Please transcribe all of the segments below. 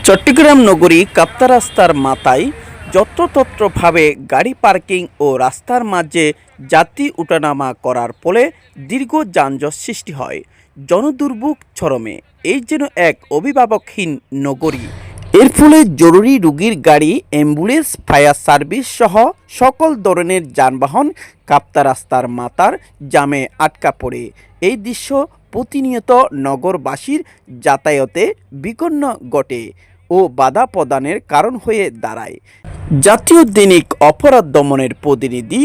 চট্টগ্রাম নগরী কাপ্তা রাস্তার মাথায় যত্রতত্রভাবে গাড়ি পার্কিং ও রাস্তার মাঝে যাত্রী উঠানামা করার ফলে দীর্ঘ যানজট সৃষ্টি হয়। জনদুর্ভোগ চরমে। এই যেন এক অভিভাবকহীন নগরী। এর ফলে জরুরি রোগীর গাড়ি, অ্যাম্বুলেন্স, ফায়ার সার্ভিস সহ সকল ধরনের যানবাহন কাপ্তা রাস্তার মাথার জামে আটকা পড়ে। এই দৃশ্য প্রতিনিয়ত নগরবাসীর যাতায়াতে বিঘ্ন ঘটে ও বাধা প্রদানের কারণ হয়ে দাঁড়ায়। জাতীয় দৈনিক অপরাধ দমনের প্রতিনিধি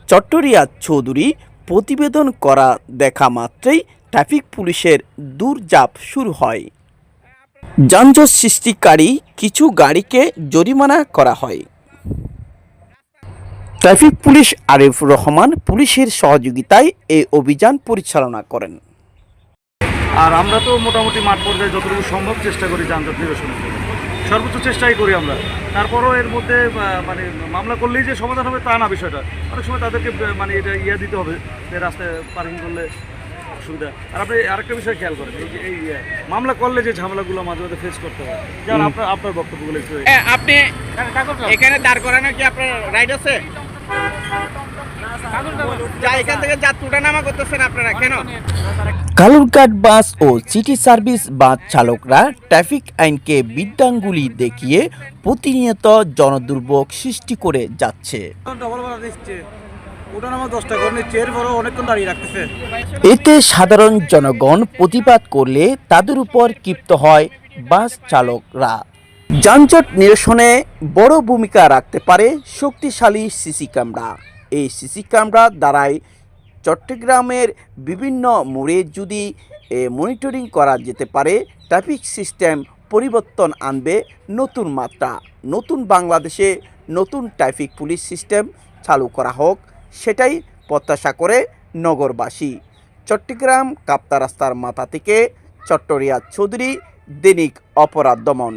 চট্টরিয়াদ চৌধুরী প্রতিবেদন করা দেখা মাত্রই ট্রাফিক পুলিশের দৌড়ঝাঁপ শুরু হয়। যানজট সৃষ্টিকারী কিছু গাড়িকে জরিমানা করা হয়। ট্রাফিক পুলিশ আরিফুর রহমান পুলিশের সহযোগিতায় এই অভিযান পরিচালনা করেন। আর আমরা তো মোটামুটি মাঠ পর্যায়ে যতটুকু সম্ভব চেষ্টা করি যানজট নিরসনের জন্য, সর্বোচ্চ চেষ্টাই করি আমরা। তারপরও এর মধ্যে মানে মামলা করলেই যে সমাধান হবে তা না বিষয়টা। অনেক সময় তাদেরকে মানে এটা দিতে হবে যে রাস্তায় পার্কিং করলে অসুবিধা। আর আপনি আরেকটা বিষয় খেয়াল করেন, এই মামলা করলে যে ঝামেলাগুলো মাঝে মাঝে ফেস করতে হয়, যেমন আপনার বক্তব্যগুলো একটু। আপনি এখানে দাঁড় করানো কি আপনার রাইড আছে? এখান থেকে যাত্রী ওঠানামা করতেছেন আপনারা কেন? কালুরঘাট বাস ও সিটি সার্ভিস বাস চালকরা ট্রাফিক আইনকে বিদ্যাঙ্গুলি দেখিয়ে প্রতিনিয়ত জনদুর্ভোগ সৃষ্টি করে যাচ্ছে। এতে সাধারণ জনগণ প্রতিবাদ করলে তাদের উপর ক্ষিপ্ত হয় বাস চালকরা। যানজট নিরসনে বড় ভূমিকা রাখতে পারে শক্তিশালী সিসি ক্যামেরা। এই সিসি ক্যামেরা দ্বারাই চট্টগ্রামের বিভিন্ন মোড়ে যদি মনিটরিং করা যেতে পারে, ট্রাফিক সিস্টেম পরিবর্তন আনবে নতুন মাত্রা। নতুন বাংলাদেশে নতুন ট্রাফিক পুলিশ সিস্টেম চালু করা হোক, সেটাই প্রত্যাশা করে নগরবাসী। চট্টগ্রাম কাপ্তা রাস্তার মাথা থেকে চট্টরিয়াদ চৌধুরী, দৈনিক অপরাধ দমন।